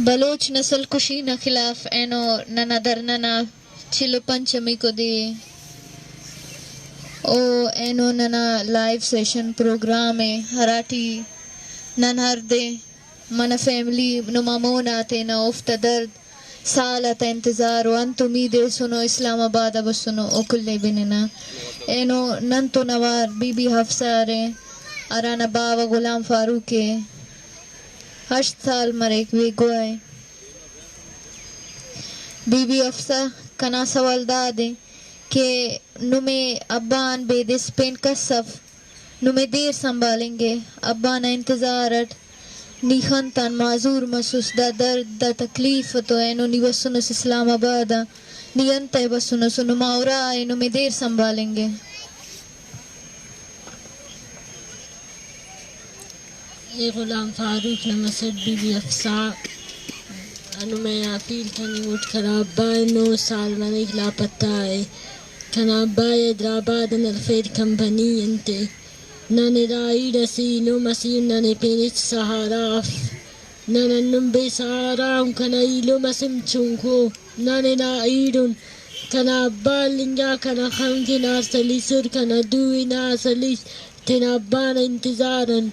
بلوچ نسل کشی نہ خلاف اینو ننا درننا چلو پنچمی کو دی او اینو ننا لائیو سیشن پروگرام ہراٹی نن ہر دے من فیملی نمامون آتے نا افت درد سالت انتظار وانت امیدے سنو اسلام آباد بسنو او کلے بننا اینو نن تو نوار بی بی حفصہ رے ارانا باوا غلام فاروق 8 سال مرے وی گوئے بی بی حفصہ کنا سوال دادے کہ نمیں ابان بے دس پین کسف نمیں دیر سنبھالیں گے ابانا انتظارت نیخن تن معذور مسوس دا درد دا تکلیف تو اینو نی وسنس اسلام آبادا نی انتے بسنس نماورا اینو میں دیر سنبھالیں گے. یہ غلام فاروق نمسد بی بی حفصہ انو میں اپیل کنی اٹھ کر ابا 9 سال میں لاپتہ ہے کنا ابا حیدرآباد نرفید کمپنی انتے نانے رائی رسی نو مسیح نانے پینچ سہاراف نانے نمبے سہارا کنا ایلو مسیم چونکو نانے رائیڈن کنا ابا لنگا کنا خنگی نارسلی سر کنا دوی نارسلی تین ابا نا انتظارن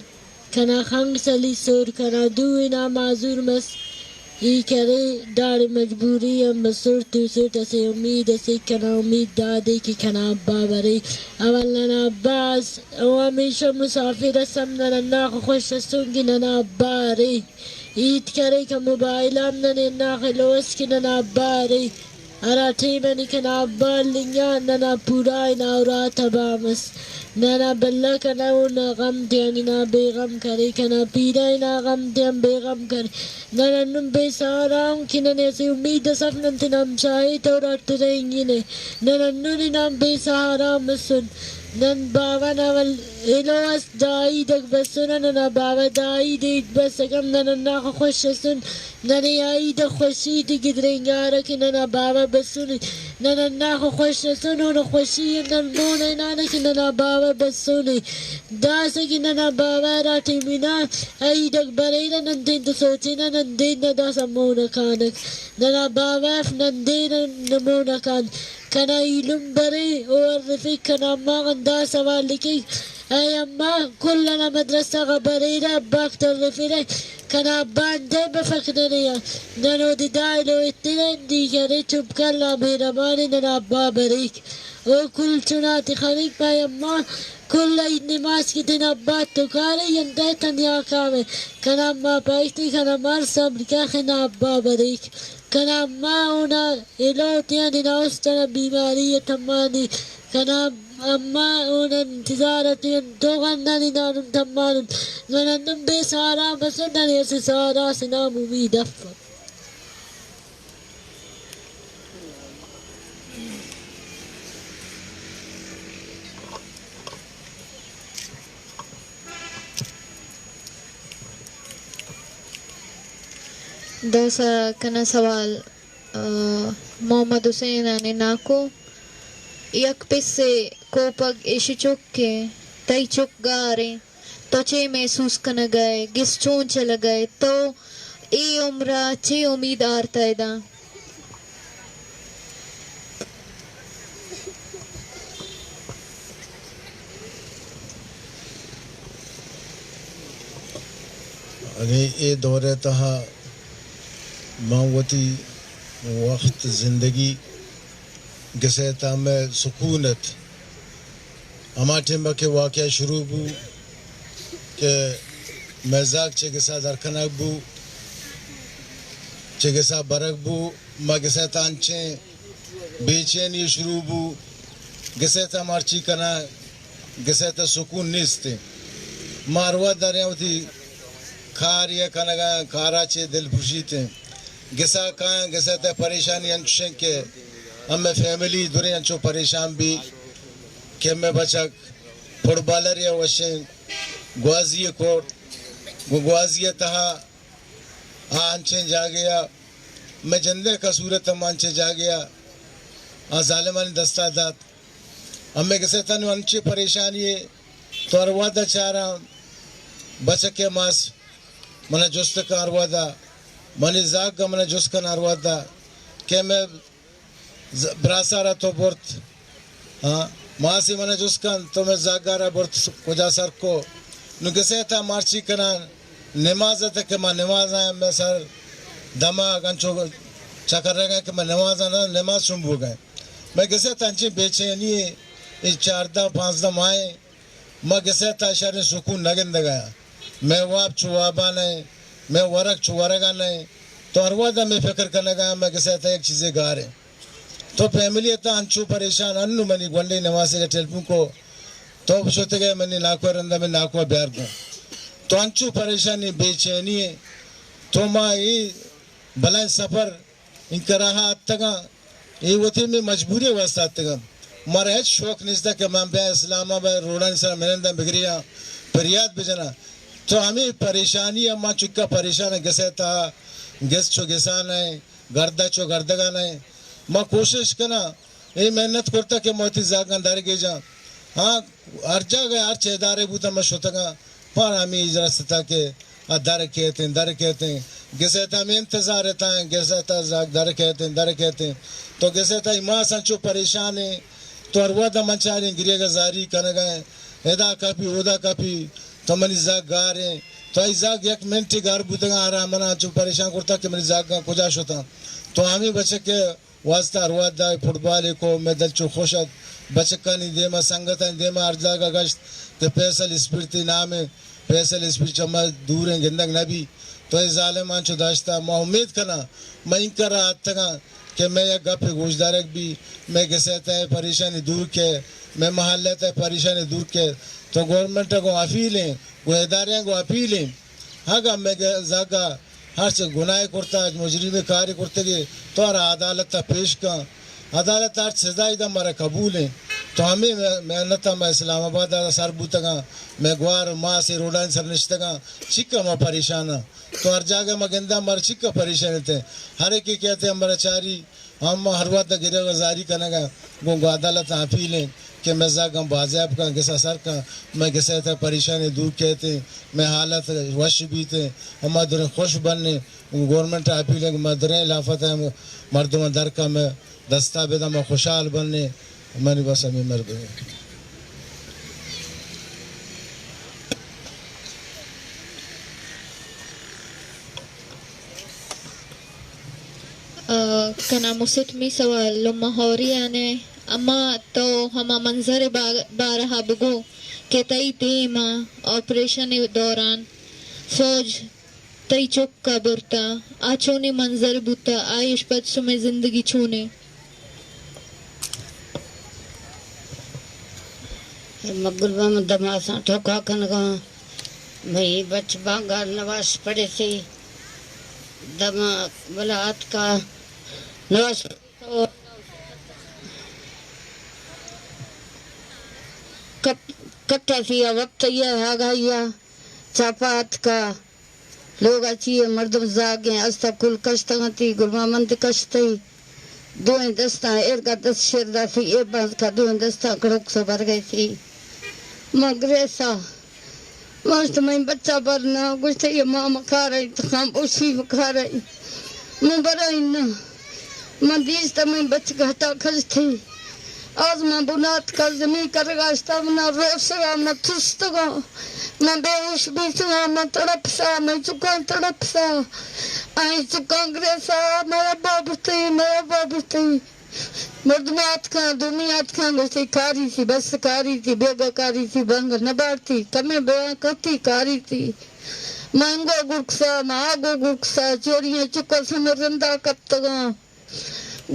کنا خنگ سلی سر کنا دوی نا معذور مس ای کرے دار مجبوری ہم بسر تو سر تسے امید اسے کنا امید دادے کی کنا ابا برے اول ننا عباس او ہمیشہ مسافر اسم ننا ناخ خوش سنگی ننا ابا رے عید کرے کا موبائلام ننے ناخ لوس کی ننا ابا رے اراٹھی منی کنا ابا لنگا ننا پورائی ناورات ابامس نانا بلہ کنا اونا غم دیانی نا بے غم کرے کنا پیرائی نا غم دیان بے غم کرے نانا نم بے ساراؤں کی ننے سے امید صف ننتی نام چاہی تو رات رہیں گی نے نانا نونی نام بے ساراؤں مسن نن باوا ناول الوس دائی دک بسن ننا باوا دائی دیت بسکم ننا ناخ خوش سن ننی آئی دک خوشی دی گدرنگارا کی ننا باوا بسن ننا ناخ خوش سن ننا خوشی نن مونے نانا کی ننا باوا بسن داسا کی ننا باوا راتی منا آئی دک برینا نن دین تو سوچینا نن دین داسا مونا کانک ننا باوا نن دین نمونا کان کنا ایلم برے اور رفیق کنا اما غندا سوال لکی اے اما کلنا مدرسہ غبریرہ باکتر رفیرے کنا ابان دے بفکرنیا ننو دی دائلو اتنے دی کرے چپ کر لا میرا مانی ننا ابا بریک او کل چناتی خریق پای اما کل عید نماز کی دن ابا تو کارے یندے تنیا کاوے کنا اما پایکتی کنا مار صبر کیا خنا ابا بریک کنا اما اونا الوتیاں ناوستنا بیماری تمانی کنا اما اونا انتظارتیاں دوغنانی نانم تمانن ننم بے سارا مسنن ایسی سارا سنام امید افر دوسا کنا سوال محمد حسین آنے ناکو یک پسے کوپگ ایشی چک کے تئی چک گارے تو چے محسوس کنا گئے گس چون چلا گئے تو ای عمرہ چے امید آرتا ہے دا اگے اے دورے تہا ماوتی وقت زندگی گسے تا میں سکونت اما ٹھمبا کے واقعہ شروع بو کہ مزاق چے گسا درکنک بو چے گسا برک بو ما گسے تا انچیں بیچینی شروع بو گسے تا مارچی کنا گسے تا سکون نیستے ماروا داریاں تھی کھاریا کنگا کھارا چے دل پوشیتے گسا کہاں گسا تے پریشانی انچیں کہ ہمیں فیملی دوری انچو پریشان بھی کہ ہمیں بچک پھوڑ بالر یا وشیں گوازی کوٹ گوازی تہا آنچیں جا گیا میں جندے کا صورت ہم آنچیں جا گیا ظالمانی دستا دات ہمیں کسے تنو انچے پریشانی ہے تو اروادہ چاہ رہا بچک کے ماس منہ جست کا اروادہ منی زاگ من جس کن اروادا کہ میں براسارا تو برت ہاں ماسی من جس کن تو میں زاگارا برت کجا سر کو نو کسے تا مارچی کنا نماز ہے کہ میں نماز آئے میں سر دما گنچو چکر رہ گئے کہ میں نماز آنا نماز شنبو گئے میں کسے تا انچی بیچینی یہ 4-5 ماہیں میں کسے تا شہر سکون نگند گیا میں واب چوابا نہیں میں ورق چوارگا نہیں تو اروادا میں فکر کرنے گیا میں کسے تا ایک چیزیں گا رہے تو فیملی تا انچو پریشان انو منی گونڈی نمازی کے ٹیلپون کو تو بشوتے گئے منی ناکوہ رندہ میں ناکوہ بیار گوں تو انچو پریشانی بے چینی ہے تو ماں یہ بلائن سفر ان کا رہا آتگا یہ ہوتی میں مجبوری واسطہ آتگا مارا ہے شوق نستا کہ میں بے اسلام آبا روڑا نسا مرندہ بگریا پریاد بجنا تو ہمیں پریشانی ہے ماں چکا پریشان ہے گسے تا گس چو گسان ہے گردہ چو گردگان ہے ماں کوشش کرنا یہ محنت کرتا کہ موتی زاگان دار گئی جا ہاں ہر جگہ ہر چہدارے بوتا میں شوتا گا پر ہمیں اجرت تا کہ در کہتے ہیں گسے تا ہمیں انتظار رہتا ہے گسے تا در کہتے ہیں تو گسے تا ماں سنچو پریشان ہے تو اروادا منچاری گریہ گزاری کرنے گئے ادا کپی اودا کپی تو منی زاگ گا رہے ہیں تو ای زاگ ایک منٹی گار بوتا گا آرہا منا چو پریشان کرتا کہ منی زاگ گا کجا شوتا تو ہمیں بچے کے واسطہ اروادا فٹبال کو میں دل چو خوشت بچکا نہیں دیما سنگتا نہیں دیما ارجا کا گشت کہ پیسل اسپرتی نام ہے پیسل اسپرت چما دور ہیں گندگ نبی تو ای ظالمان چو داشتا میں امید کرنا میں ان کر رہا تھا کہ میں یک گپ گوشدارک بھی میں گسیتا ہے پریشانی دور کے میں محلیتا ہے پریشانی دور کے تو گورنمنٹ کو اپیل ہیں وہ ادارے کو اپیل ہیں ہاں میں زاگا ہر سے گناہ کرتا مجرمی کاری کرتے گئے تو ہر عدالت تا پیش کا عدالت ہر سزائی دا ہمارا قبول ہے تو ہمیں محنت میں اسلام آباد سر بوتا گا میں گوار ماں سے روڈان سر نشتا گا چکا میں پریشان تو ہر جاگہ میں گندہ ہمارا چکا پریشان تھے ہر ایک کہتے ہیں ہمارا چاری ہم ہر وقت گرہ گزاری کرنے گا وہ عدالت اپیل ہیں کہ میں زاگم بازیاب کا گسا سر کا میں گسے تھا پریشانی دور کہتے میں حالت وش بھی تھے ہم دریں خوش بننے گورنمنٹ اپیل ہے کہ میں دریں لافت ہے مردم در کا میں دستا بیدہ میں خوشحال بننے منی بس ہمیں مر گئے کنا مسٹمی سوال لما ہوری آنے اما تو ہما منظر بارہا بگو کہ تئی تیما آپریشن دوران فوج تئی چکا برتا آچونی منظر بوتا آئیش بچوں میں زندگی چھونے مغربہ میں دماساں ٹھوکا کنگا بھئی بچ بانگا نواز پڑے تھے دما بلات کا نواز کٹا تھیا وقت یہ آگایا چاپات کا لوگ اچھی مردم زاگیں استا کل کشتاں تھی گرما مند کشتی دوئیں دستاں ایر کا 10 شردہ تھی ایر باز کا دوئیں دستاں کڑک سے بھر گئی تھی مگریسا ماشت میں بچہ برنا گوشتے یہ ماں مکھا رہی تو خام اوشی مکھا رہی میں برائی نا میں دیشتا میں بچ گھٹا کھج تھی آز میں بنات کا زمین کر گاشتا میں روش گا میں تھست گا میں بے ہوش بیچ گا میں تڑپ سا میں چکاں تڑپ سا آئی چکاں گریسا میرا باب تھی مردمات کا دنیات کا گوشتی کاری تھی بس کاری تھی بیگا کاری تھی بنگ نبار تھی کمی بیان کرتی کاری تھی مانگو گرکسا ماگو گرکسا چوریاں چکا سمرندہ کپتگاں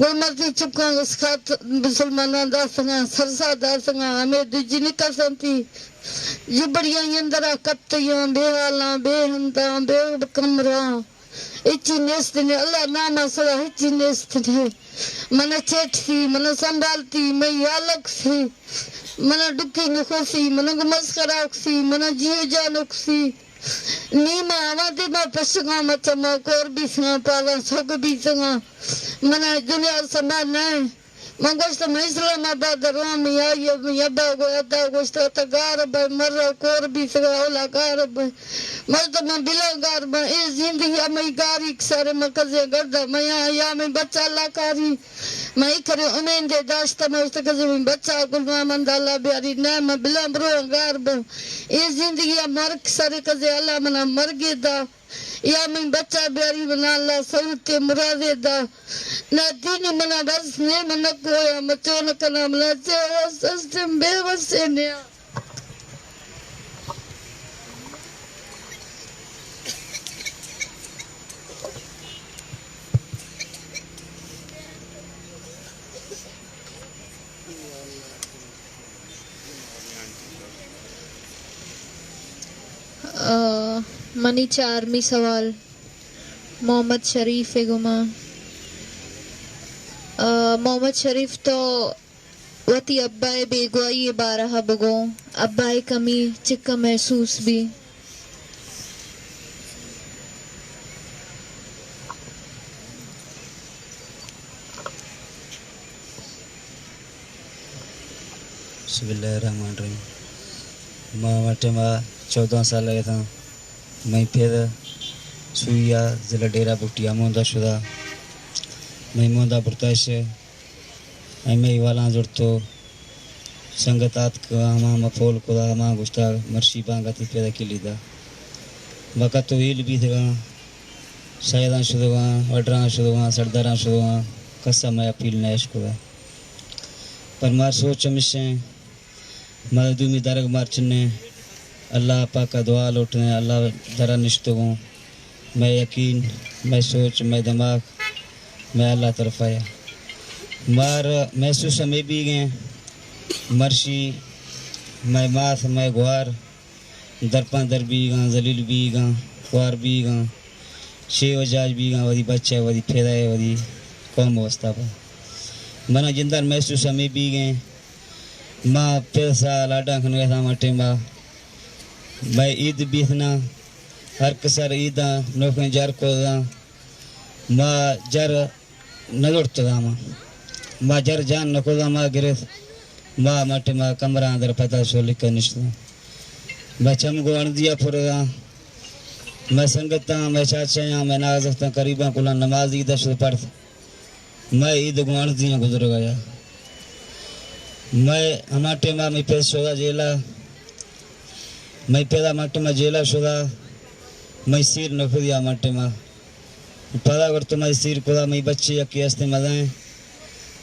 گلمرتی چکاں اس خات مسلمانہ داسنگاں سرسا داسنگاں ہمیں دجی نکسن تھی جبڑیاں اندرہ کپتیاں بے حالاں بے ہنداں بے کمراں اچھی نیست نے اللہ نامہ صلاح اچھی نیست نے منہ چیٹ سی منہ سنبھالتی میں یالک سی منہ ڈکی نخوسی منہ مسکراک سی منہ جیو جانک سی نیمہ آمادی میں پشگاں مچمہ کور بھی سنگاں پالاں سوگ بھی سنگاں منہ دنیا سمان ہے من گوشت من اسلام آباد روم یا یبا گو ادا گوشت تا غارب مر کور بھی سگا اولا غارب مست من بلا غارب اے زندگی میں گاری سارے مکزے گردا میں یا میں بچہ اللہ کاری میں کرے امین دے داشت میں است کزے میں بچہ گل محمد اللہ بیاری نہ میں بلا برو غارب اے زندگی مرک سارے کزے اللہ منا مر گے دا یا میں بچہ بیاری بنا اللہ سلط مراد دا نہ دین منا بس نے من کویا مچون کلام لا سسٹم بے وسے نے منی چارمی سوال محمد شریف گما محمد شریف تو وتی ابائے بے گوائی بارہ بگو ابائے کمی چکا محسوس بھی بسم اللہ الرحمن الرحیم ماں مٹے ماں 14 سال لگے تھا میں پھر سویا ضلع ڈیرہ بکٹیا موندہ شدہ میں موندہ برتاش میں والا جڑتو سنگتات کا ہما مفول کدا ہما گشتا مرشی بانگا تھی پیدا کی لیدا وقت تو ہیل بھی تھا شایدان شدگا وڈران شدگا سرداران شدگا کسا میں اپیل نیش کدا پر مار سوچ ہمیشہ مددومی درگ مارچنے اللہ پاک کا دعا لوٹنے اللہ ذرا نشتگوں میں یقین میں سوچ میں دماغ میں اللہ طرف آیا مار محسوس ہمیں بھی گئے مرشی میں ماth میں گوار درپاں در بھی گاں ذلیل بھی گاں خوار بھی گاں شے وجاج بھی گاں ودی بچہ ودی پھیدا ہے ودی قوم وسطہ پا منا جندر محسوس ہمیں بھی گئے ماں پیسہ لاڈا کھن گئے تھا مٹے ماں میں عید بیتنا ہر کسر عیداں نوکیں جر کو دا ماں جر نلوٹ دا ماں جر جان نکو دا ماں گرفت ماں مٹے ماں کمرہ اندر پتہ سو لکھا نشتا میں چمگو اندیا پھر دا میں سنگتا میں چاچیاں میں نازکتا قریباں کلا نماز عیدہ شد پڑھتا میں عید گو اندیا گزر گیا میں ہماٹے ماں میں پیس شدہ جیلا میں پیدا مٹے ماں جیلا شدہ میں سیر نکو دیا مٹے ماں پدا کرتا میں سیر کدا میں بچے یکی ہستے مدائیں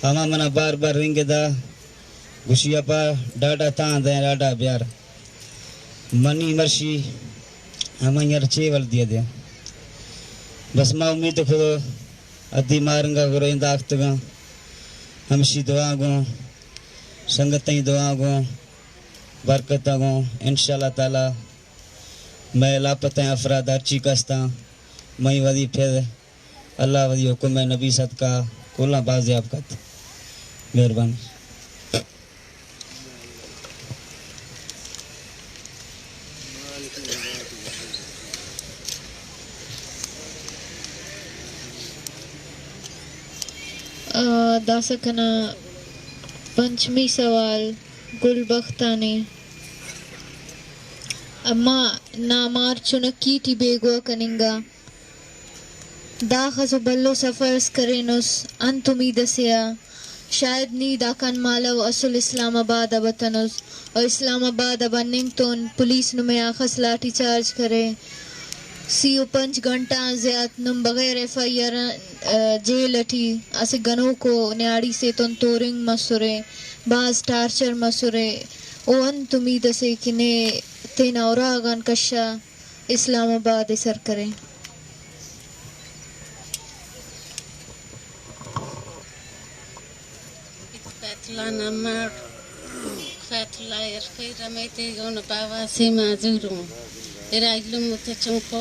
ہما منا بار بار رنگ دا گشیا پا ڈاڈا تان دیں ڈاڈا بیار منی مرشی ہمیں یار چے ول دیا دیا بس ماں امید خود ادھی مارنگا کرو انداخت گا ہمشی دعا گو سنگتیں دعا گو برکتہ گو انشاءاللہ تعالی میں لاپتیں افراد ہرچی کستا میں ودی پھر اللہ ودی حکم نبی صدقہ کھولنا بازیاب کت مہربانی داسکنا پنچمی سوال گل بختانی اما نامار چنکی ٹی بیگو کننگا داخز بلو سفرس کرینوس انت امید سیا شاید نی داکن مالو اصل اسلام آباد ابتنوس اور اسلام آباد ابننگتون پولیس نمیں آخس لاٹھی چارج کرے 5 گھنٹہ زیاد نم بغیر ایف آئی آر جیل اٹھی اسے گنو کو نیاڑی سے تن تورنگ مسورے بعض ٹارچر مسورے او انت امید سے کنے تینا اوراغان کشا اسلام آباد سر کرے Fatla namar fatla irkhi ramete gon bawa se mazuru iraglum mutachunko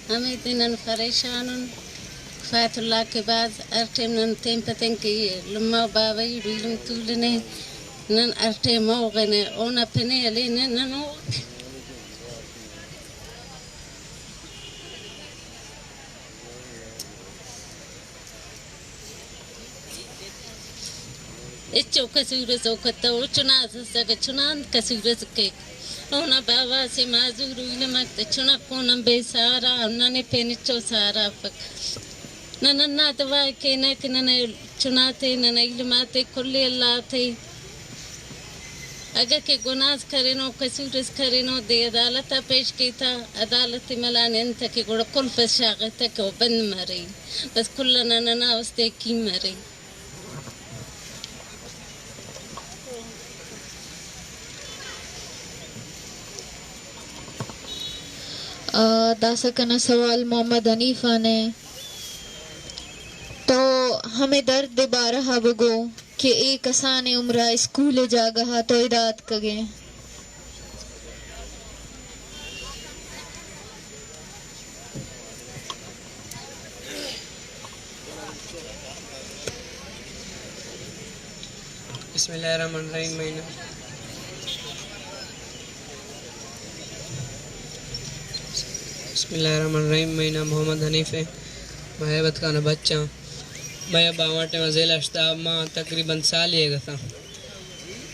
hame dinan farishanun fatla ke baad artem nan tempaten ke lumma bawa yulum tulne nan artem mogene ona pene alene nanu اچو کسورس اوکتا چناس سک چنان کسورس کے اونا بابا سے معذور علمت چنا کونم بے سارا ننے پینچو سارا فک ننا دوائی کے نک ننے چناتے ننے علماتے کلی اللہ تے اگر کہ گناز کرنو کسورس کرنو دے عدالتا پیش کیتا عدالت ملانی انتا کہ گوڑا کل فشاغتا کہ وہ بند مرے بس کلنا ننا استے کی مرے داسا کنا سوال محمد حنیفہ نے تو ہمیں درد بارہا بگو کہ ایک کسان عمرہ اسکول جاگہا تو اداد کگے بسم اللہ الرحمن الرحیم بسم اللہ الرحمن الرحیم میں نام محمد حنیف ہے میں بت کا بچہ میں ابا واٹے میں ذیل اشتا ماں تقریباً سال یہ گا تھا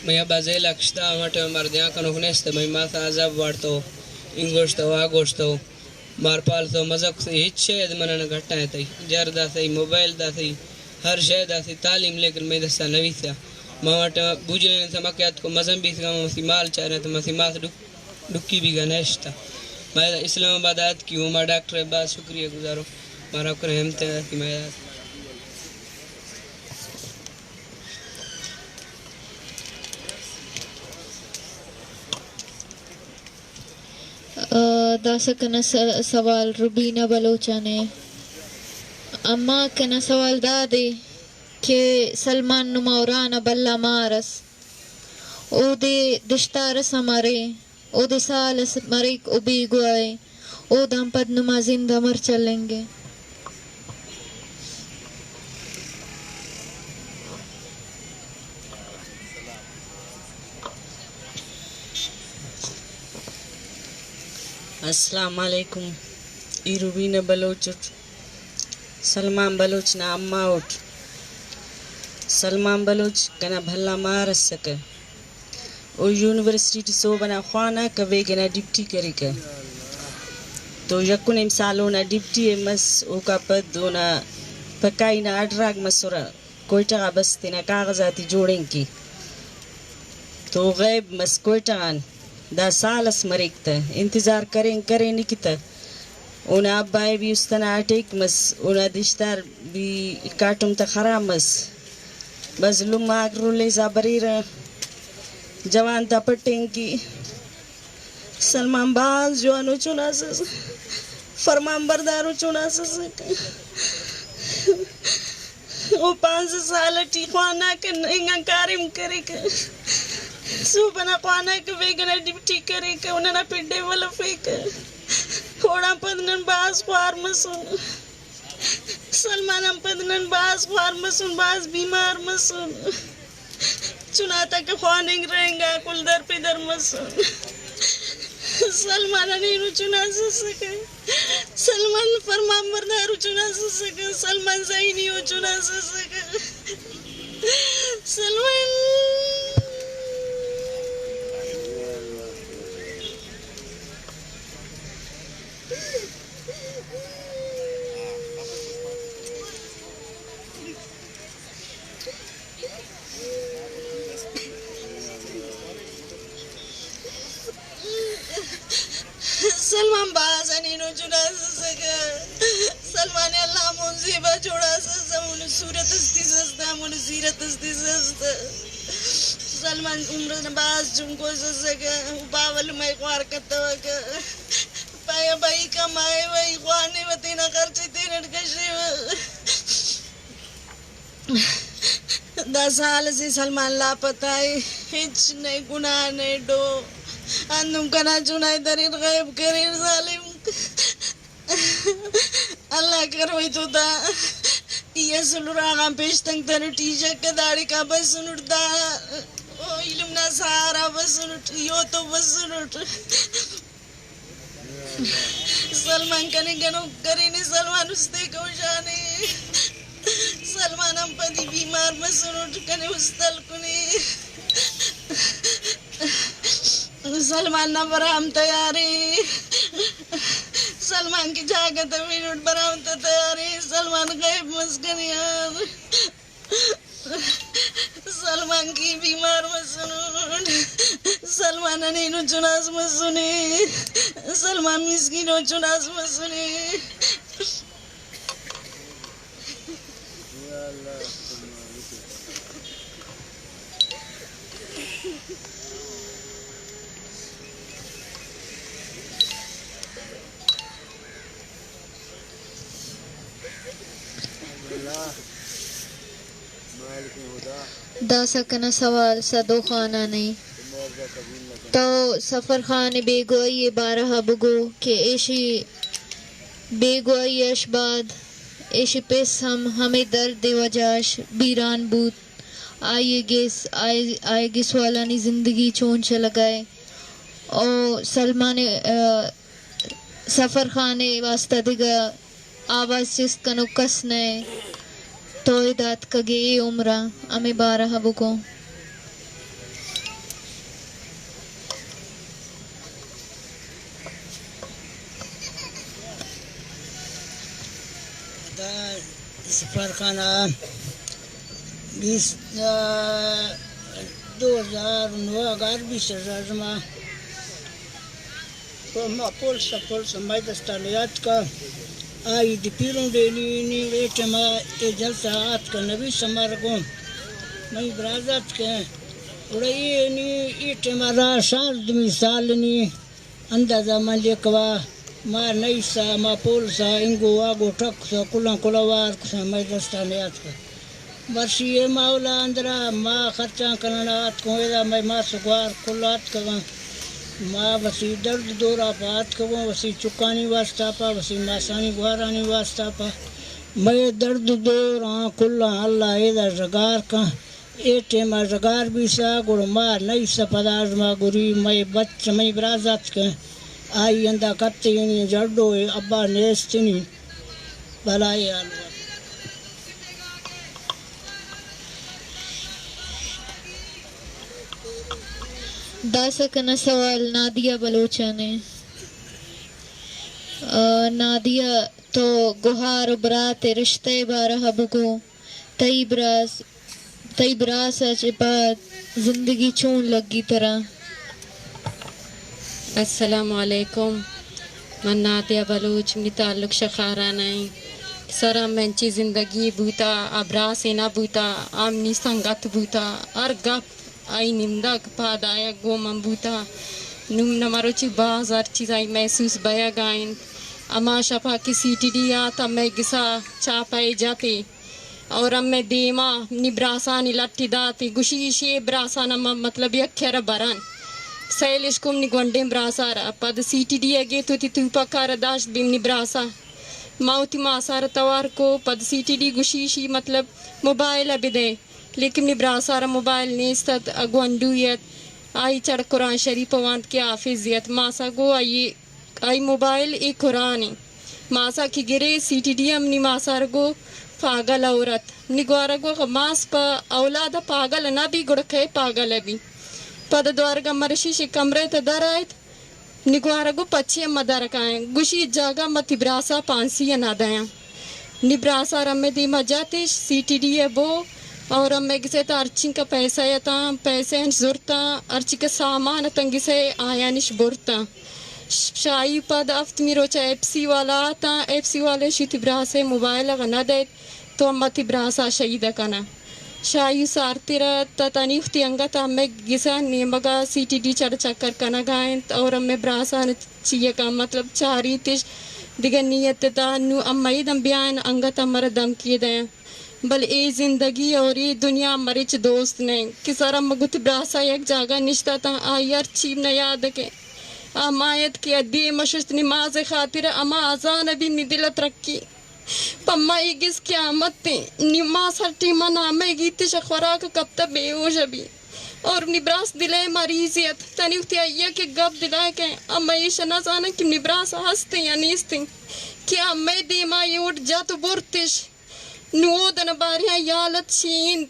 میں ابا ذیل اشتا واٹے میں مردیاں کا نکنیست میں ماتا عذاب وارتو انگوشتو آگوشتو مار پالتو مزق سے ہیچ شاید منہ نہ گھٹائیں تھی جر دا تھی موبائل دا تھی ہر شاید دا تھی تعلیم لیکن میں دستا نوی تھا ماں واٹے میں بوجھنے تھا مکیات کو مزم بھی تھا مسی مال چاہ رہے تھا مسی ماس ڈکی بھی گا نیشتا میں اسلام آباد آت کی ہوں میں ڈاکٹر عباس شکریہ گزارو مارا کو رحمتیں آتی میں داسا کنا سوال ربینہ بلوچا نے اما کنا سوال دادے کہ سلمان نمورانا بلا مارس او دے دشتارس ہمارے او دے سالس مریک او بی گوائے او دام پد نما زندہ مر چلیں گے السلام علیکم ای روبینہ بلوچ سلمان بلوچ نا اما اٹھ سلمان بلوچ کنا بھلا مارس سکے او یونیورسٹی سو بنا خوانا کبے گنا ڈپٹی کری کا تو یکن امسالونا ڈپٹی مس او کا پد اونا پکائینا اڈراگ مسورا کوئٹا بستینا کاغذاتی جوڑیں کی تو غیب مس کوئٹان دا سالس مریکتا انتظار کریں نکتا اونا ابائے بھی استنا اٹیک مس اونا دشتار بھی کاٹم تا خراب مس بس لما اگر لے زابریر جوان تا پٹیں کی سلمان باز جوانو چنا سس فرمان بردارو چنا سس او 5 سال ٹی خوانا کن انگا کارم کرے کا سو بنا خوانا که ویگنا ڈپٹی کرے کا انہا پیڈے والا فیکا کھوڑا پدنن باز خوار مسون سلمان ہم پدنن باز خوار مسون باز بیمار مسون چناتا کہ خواننگ رہیں گا کل در پی در مسون سلمان نیرو چنا سکے سلمان فرمان بردارو چنا سکے سلمان زینیو چنا سکے سلمان سلمان بازانی نو چنا سکا سلمان اللہ منزیبہ چھوڑا سسا منو صورت استی سستا منو سیرت استی سستا سلمان عمر باز چنکو سسکا باول میں خوار کتا وکا پایا بھائی کمائے بھائی خوانے و تینا خرچی تینٹ کشی و دا سال سے سلمان لاپتا ہے ہچ نہیں گناہ نہیں ڈو اندم کنا چنائی درین غیب کرین ظالم اللہ کروئی تو دا یہ سلور آغام پیشتنگ تنو ٹیشک کا داڑی کا بسنٹ دا علم نا سارا بسنٹ یو تو بسنٹ سلمان کنے گنو کرینی سلمان استے کوشانے سلمان ہم پدی بیمار مسن اٹھ کنے ہستل کنے سلمان نہ برام تیاری سلمان کی جاگت منٹ برام تیاری سلمان غیب مسکنی یار سلمان کی بیمار مسنون سلمان نینو چناس مسنی سلمان مسکینو چناس مسنی دا سکنا سوال صدو خانہ نہیں تو سفر خان بیگوئی بارہ بگو کہ ایشی بیگوئی اشباد ایشی پیس ہمیں درد وجاش بیران بوت آئے گس والانی زندگی چونچ لگائے او سلمان سفر خانے واسطہ دیگا آواز چست کنو کس نئے تویدات کگے ای عمرہ ہمیں بارہ بکو سفر خانہ 2009 میں پولس میدستانیات کا آئی دی پیروں دینی ایٹما ای جلسہ آت کا نبی سمارگوں میں برازات کے اڑائی نی ایٹما را شاند مثالنی اندازہ من لیکوا ما نیسا ما پولسا انگو آگو ٹک سا کلان کلوار کسا میدستانیات کا برشی مولا اندرا ما خرچان کرنا آت کو ایدا میں ما سگوار کلات کا ماں وسی درد دورا پات کو وسی چکانی واسطہ پا وسی ماسانی گوارانی واسطہ پا میں درد دورا کلا اللہ ایدا رگار کا ایٹے ما رگار بھی سا گڑ ماں نئی سا پداز ما گری میں بچ میں برازات کے آئی اندہ کتے یعنی جڑو ابا نیستنی بلائی آلوہ دا سکنا سوال نادیہ بلوچہ نے نادیہ تو گوہار و برات رشتے بارہ بگو تئی براس اچ بعد زندگی چون لگی طرح السلام علیکم من نادیہ بلوچ می تعلق شخارانہ ہیں سرا منچی زندگی بوتا ابراس نہ بوتا آمنی سنگت بوتا اور گپ آئی نمدک پاد آیا گو من بوتا نم نمارو چی باز ہر چیز آئی محسوس بیا گائن اما شپا کی سی ٹی ڈی آتا میں گسا چاپائے جاتے اور ام میں دیما نی براسانی لٹی داتی گوشیشی براسانا مطلب یک کھیرا بران سیلش کم نی گونڈیم براسارا پاد سی ٹی ڈی اگے تو تی توپا کارا داشت بیم نی براسا ماوتی ماسارا توار کو پد سی ٹی ڈی گوشیشی مطلب موبائل ابی دے لیکن نی براسارا موبائل نیستد اگوانڈویت آئی چڑھ قرآن شریف وانت کی حافظیت ماسا گو آئی موبائل ای قرآنی ماسا کی گرے سی ٹی ڈی ام نی ماسار گو پاگل عورت نگوارا گو ماس پا اولادا پاگل نا بھی گڑکے پاگل ابھی پد دوارگا مرشی کمرے تا در آئیت نگوارا گو پچھے مدر کائیں گوشی جاگا متی براسا پانسی نادائیں نبراسا رمی دیما جاتش سی ٹی ڈی ہے بو اور میں کسی تا ارچین کا پیسہ یا تا پیسے انش زورتا ارچی کا سامان تنگی سے آیا نش بورتا شائی پد افت می روچا ایپ سی والا تا ایپ سی والے شیطی براسے موبائل غنا دیت تو امتی براسا شہیدہ کنا شائی سارتی رہت تا تنیختی انگا تا میں گسا نیمگا سی ٹی ڈی چڑھ چکر کنا گائیں اور میں براسا چیئے کا مطلب چاری تش دیگر نیت تا نو امی دم بیان انگا تا مردم کی دیں بل ای زندگی اور ای دنیا مرچ دوست نے کسارا مگت براسا یک جاگا نشتا تا آئی ہر چیب نہ یاد کے آمایت کی ادی مشست نماز خاطر اما آزان ابھی ندلت رکھی پما ایگس قیامت تے نماز ہر ٹیمہ نامے گیتی شخوراک کب تا بے ہوش ابھی اور نبراس دلائے مریضیت تنیوتی آئیے کہ گب دلائے کہ اما یہ شناز آنا کہ نبراس ہستے یا نیستے کہ اما دیما یہ اٹھ جا تو بورتش نودن بارها يالت شين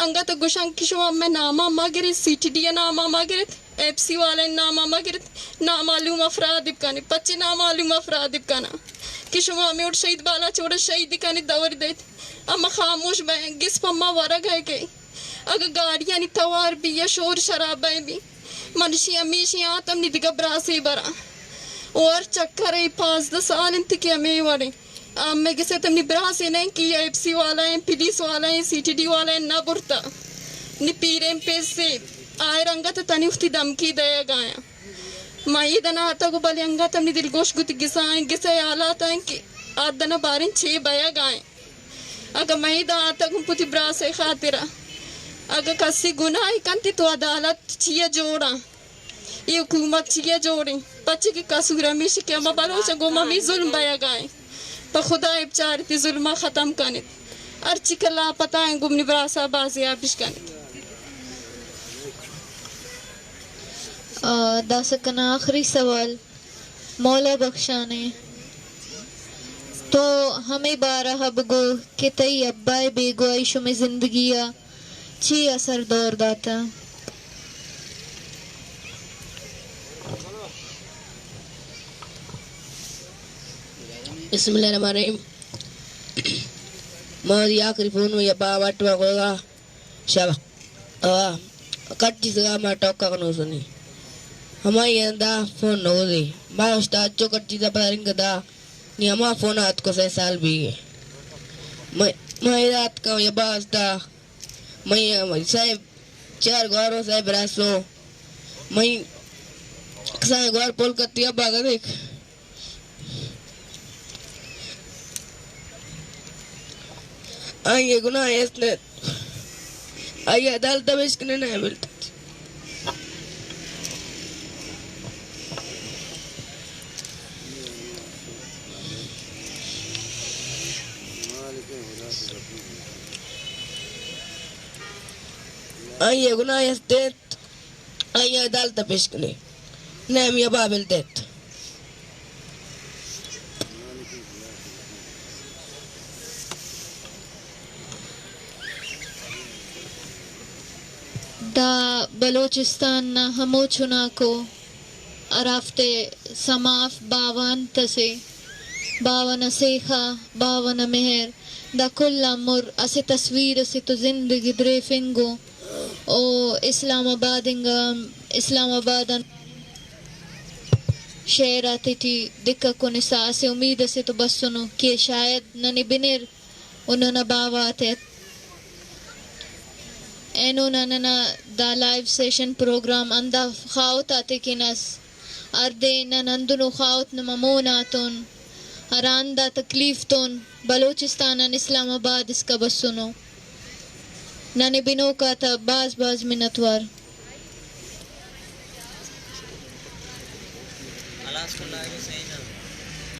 انگت گوشن کشو میں نامہ مگرت سی ٹی ڈی نامہ مگرت ایف سی والے نامہ مگرت نامعلوم افراد بکانی پچے نامعلوم افراد بکانا کشو میں اٹھ شہید بالا چوڑ شہید کانی دور دیت اما خاموش بہیں گس پما ورگ ہے کہ اگر گاڑیاں نی توار بھی یا شور شرابیں بھی منشی امیشی آتم نی دیگا براسے برا اور چکر 5 سال انتکی ہمیں وڑے میں کسی تم نی براسے نہیں کی ایف سی والا ہیں پولیس والا ہیں سی ٹی ڈی والا ہیں نہ برتا نی پیریں پیسے آئے رنگا تو تنی اختی دمکی دیا گایا مائی دنا آتا کو بلی انگا تم نی دل گوش گتی گسائیں گسے آلات ہیں کہ آت دنا بارن 6 بیا گائیں اگر مائی دا آتا کو پتی براسے خاطرہ اگر کسی گناہ کنتی تو عدالت چیئے جوڑا یہ حکومت چیئے جوڑیں بچے کی قصور ہمیشہ کہ اما بلوچا گو ممی ظلم بیا گائیں پا خدا ابچارتی ظلمہ ختم کنید ارچی کلا پتہ ہیں گمنی براسا بازی آبش کنید دا سکنا آخری سوال مولا بخشانے تو ہمیں بارہ بگو کہ تئی ابائے بے گوائشوں میں زندگیہ چی اثر دور داتا بسم اللہ الرحمن الرحیم مہدی آخری فون میں یبا واٹوا گوگا شابا کٹی سگا ما ٹوکا کنو سنی ہمائی اندا فون نو دی ما استاد چو کٹی دا پرنگ دا نی ہما فون آت کو 6 سال بھی گئے مہی رات کا یبا استا مہی صاحب 4 گوارو صاحب راسو مہی کسائیں گوار پول کتی ابا گا دیکھ آئیے گناہ ہے اس نے آئیے عدالت بشکنے نہیں ملتا آئیے گناہ ہے اس دیت آئیے عدالت بشکنے نہیں ہم یہ بابل دیت دا بلوچستان نا ہمو چنا کو ارافتے سماف باوان تسے باون سیخا باون مہر دا کل امر اسے تصویر اسے تو زندگی درے فنگو او اسلام آباد انگام اسلام آباد شہر آتی تھی دکھا کو نسا سے امید اسے تو بس سنو کہ شاید ننی بنر انہوں نے باوا آتے اینو نانا دا لائیو سیشن پروگرام اندا خاوت آتے کنس اردے نندنو خاوت نممون آتون اران دا تکلیف تون بلوچستان اسلام آباد اس کا بس سنو نانے بنو کا تا باز منتوار خلاص کھلا ہے صحیح نا